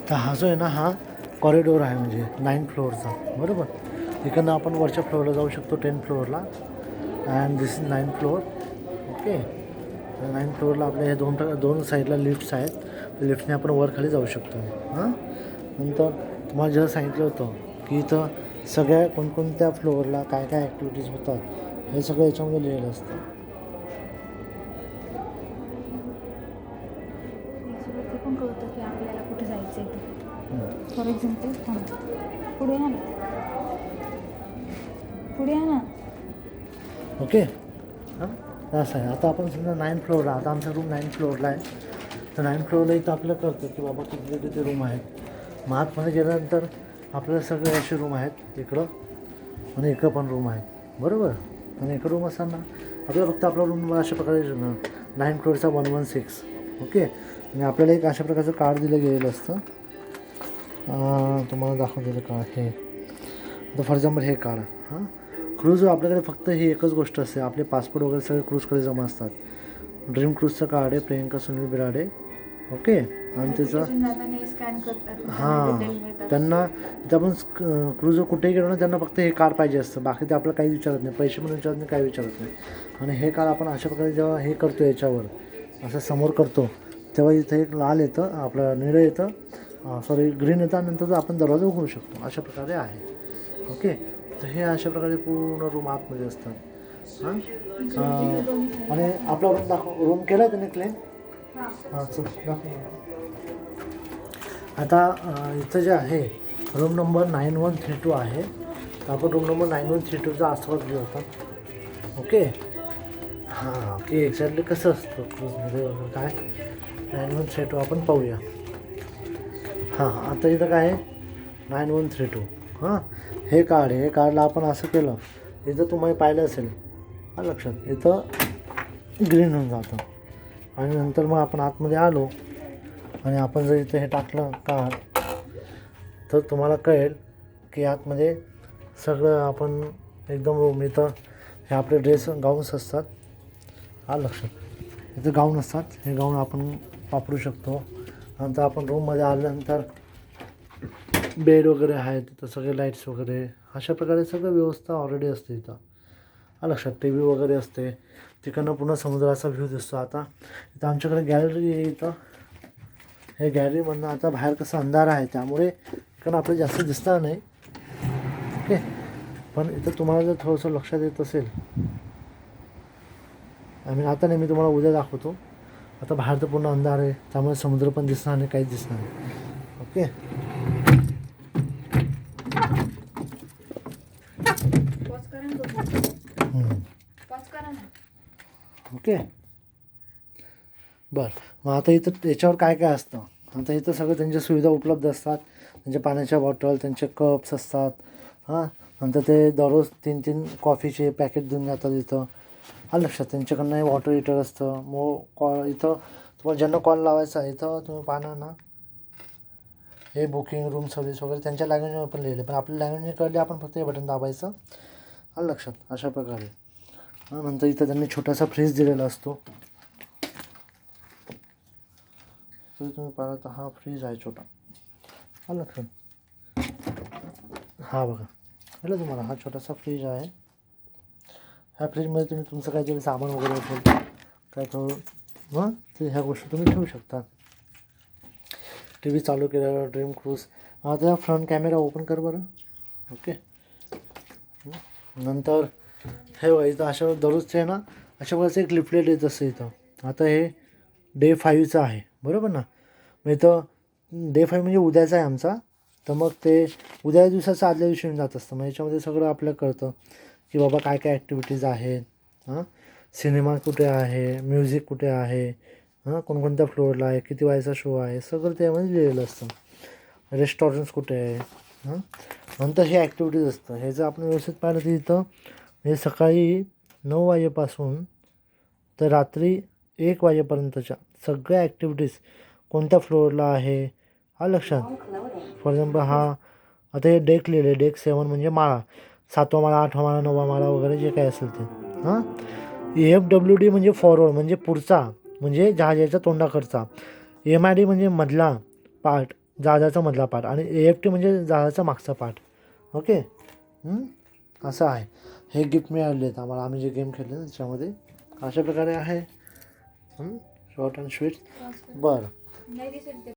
तर हा जो आहे ना, हा कॉरिडोर आहे म्हणजे 9 फ्लोअरचा, बरोबर. इकडनं आपण वरच्या फ्लोअरला जाऊ शकतो, 10 फ्लोअरला. And this is 9 floor. Okay. 9 फ्लोअरला आपल्या हे दोन साईडला लिफ्ट्स आहेत. लिफ्टने आपण वर खाली जाऊ शकतो. हां, नंतर तुम्हाला जेव्हा सांगितलं होतं की इथं सगळ्या कोणकोणत्या फ्लोअरला काय काय ॲक्टिव्हिटीज होतात हे सगळं याच्यामध्ये लिहिलेलं असतं. ते पण कळतं की आपल्याला कुठे जायचं आहे ते. फॉर एक्झाम्पल पुढे या ना, पुढे या ना. ओके. हां, असं आहे. आता आपण समजा 9 फ्लोअरला, आता आमचा रूम 9 फ्लोअरला आहे. तर 9 फ्लोअरला इथं आपल्याला कळतं की बाबा किती किती रूम आहेत. मग आतमध्ये गेल्यानंतर आपल्याला सगळे असे रूम आहेत इकडं, आणि इकडं पण रूम आहेत, बरोबर. आणि इकडं रूम असताना आपल्याला फक्त आपला रूम अशा प्रकारे 9 फ्लोअरचा 116. ओके. आणि आपल्याला एक अशा प्रकारचं कार्ड दिलं गेलेलं असतं. तुम्हाला दाखवलेलं कार्ड हे. आता फॉर एक्झाम्पल हे कार्ड. हां, क्रूज आपल्याकडे फक्त ही एकच गोष्ट असते, आपले पासपोर्ट वगैरे सगळे क्रूजकडे जमा असतात. ड्रीम क्रूजचं कार्ड आहे, प्रियंका सुनील बिराडे. ओके. आणि त्याचं स्कॅन करतात. हां, त्यांना इथं आपण क्रूजवर कुठेही गेलो ना, त्यांना फक्त हे कार्ड पाहिजे असतं. बाकी ते आपल्याला काही विचारत नाही, पैसे पण विचारत नाही, काही विचारत नाही. आणि हे कार्ड आपण अशा प्रकारे जेव्हा हे करतो याच्यावर असं समोर करतो, तेव्हा इथं एक लाल येतं, आपलं निळं येतं, सॉरी ग्रीन येतं, आणि नंतर आपण दरवाजा उघडू शकतो. अशा प्रकारे आहे. ओके. तर हे अशा प्रकारे पूर्ण रूम आतमध्ये असतात. हां, आणि आपला रूम रूम केला त्याने क्लेम. हां, चल दाखव. आता इथं जे आहे रूम नंबर 9132 आहे. तर आपण रूम नंबर 9132चा आस्वाद घेऊ होता. ओके. हां, की एक्झॅक्टली कसं असतं क्रूजमध्ये वगैरे काय 9132 आपण पाहूया. हां, आता इथं काय आहे 9132. हां, हे कार्ड आहे. हे कार्डला आपण असं केलं, इथं तुम्हाला पाहिलं असेल, हां लक्षात, इथं ग्रीन होऊन जातं. आणि नंतर मग आपण आतमध्ये आलो आणि आपण जर इथं हे टाकलं कार्ड, तर तुम्हाला कळेल की आतमध्ये सगळं आपण एकदम रूम, इथं हे आपले ड्रेस गाऊन्स असतात. हा लक्षात, इथं गाऊन असतात, हे गाऊन आपण वापरू शकतो. नंतर आपण रूममध्ये आल्यानंतर बेड वगैरे आहेत, तिथं सगळे लाईट्स वगैरे अशा प्रकारे सगळं व्यवस्था ऑलरेडी असते इथं. हा लक्षात, टी व्ही वगैरे असते, तिकडनं पूर्ण समुद्राचा व्ह्यू दिसतो. आता इथं आमच्याकडे गॅलरी आहे. इथं हे गॅलरीमधनं आता बाहेर कसं अंधार आहे, त्यामुळे इकडं आपल्याला जास्त दिसणार नाही. ओके. पण इथं तुम्हाला जर थोडंसं लक्षात येत असेल, आता नाही, मी तुम्हाला उद्या दाखवतो. आता बाहेर तर पूर्ण अंधार आहे, त्यामुळे समुद्र पण दिसणार नाही, काहीच दिसणार नाही. ओके. ओके. बरं, मग आता इथं याच्यावर काय काय असतं. आता इथं सगळं त्यांच्या सुविधा उपलब्ध असतात. त्यांच्या पाण्याच्या बॉटल, त्यांचे कप्स असतात. हां, नंतर ते दररोज 3-3 कॉफीचे पॅकेट देऊन जातात इथं. हा लक्षात, त्यांच्याकडनं हे वॉटर हीटर असतं. मग इथं तुम्हाला ज्यांना कॉल लावायचा आहे, इथं तुम्ही पाहणार ना, हे बुकिंग, रूम सर्व्हिस वगैरे त्यांच्या लँग्वेजमध्ये पण लिहिले, पण आपल्या लँग्वेजने कळले, आपण फक्त हे बटन दाबायचं. हा लक्षात, अशा प्रकारे. नंतर इथं त्यांनी छोटासा फ्रीज दिलेला असतो. तर तुम्ही पाहिलं तर हा फ्रीज आहे छोटा. हा लक्षात, हा बघा, कळलं तुम्हाला, हा छोटासा फ्रीज आहे. ह्या फ्रीजमध्ये तुम्ही तुमचं काहीतरी सामान वगैरे असेल, काय थोडं मग ते ह्या गोष्टी तुम्ही ठेवू शकता. टी व्ही चालू केल्यावर ड्रीम क्रूज. आता फ्रंट कॅमेरा ओपन कर बरं. ओके. नंतर हे बघा, इथं अशा दररोजचे आहे ना, अशा वेळेस एक लिफलेट येत असतं इथं. आता हे डे 5चं आहे, बरोबर ना. मग इथं डे 5 म्हणजे उद्याचा आहे आमचा. तर मग ते उद्या दिवसाचं आदल्या दिवशी येऊन जात असतं. मग याच्यामध्ये सगळं आपल्याला कळतं की बाबा काय काय ॲक्टिव्हिटीज आहेत. हां, सिनेमा कुठे आहे, म्युझिक कुठे आहे, हां, कोणकोणत्या फ्लोअरला आहे, किती वाजेचा शो आहे, सगळं त्यामध्ये लिहिलेलं असतं. रेस्टॉरंट्स कुठे आहे. हां, नंतर हे ॲक्टिव्हिटीज असतं. हे जर आपण व्यवस्थित पाहिलं तर इथं हे सकाळी 9 वाजेपासून तर रात्री 1 वाजेपर्यंतच्या सगळ्या ॲक्टिव्हिटीज कोणत्या फ्लोअरला आहे, हा लक्षात. फॉर एक्झाम्पल आता हे डेक लिहिले, डेक 7 म्हणजे माळा, 7वा माळा, 8वा माळा, 9वा माळा वगैरे जे काय असेल ते. हां, FWD म्हणजे फॉरवर्ड, म्हणजे पुढचा, म्हणजे जहाजाच्या तोंडाकडचा. MID म्हणजे मधला पार्ट, जहाजाचा मधला पार्ट आणि AFT म्हणजे जहाजाचा मागचा पार्ट. ओके. असं आहे. हे गिफ्ट मिळाले आहेत आम्हाला, आम्ही जे गेम खेळले ना त्याच्यामध्ये. अशा प्रकारे आहे. Short and sweet. बरं. नाही दिसेल ते.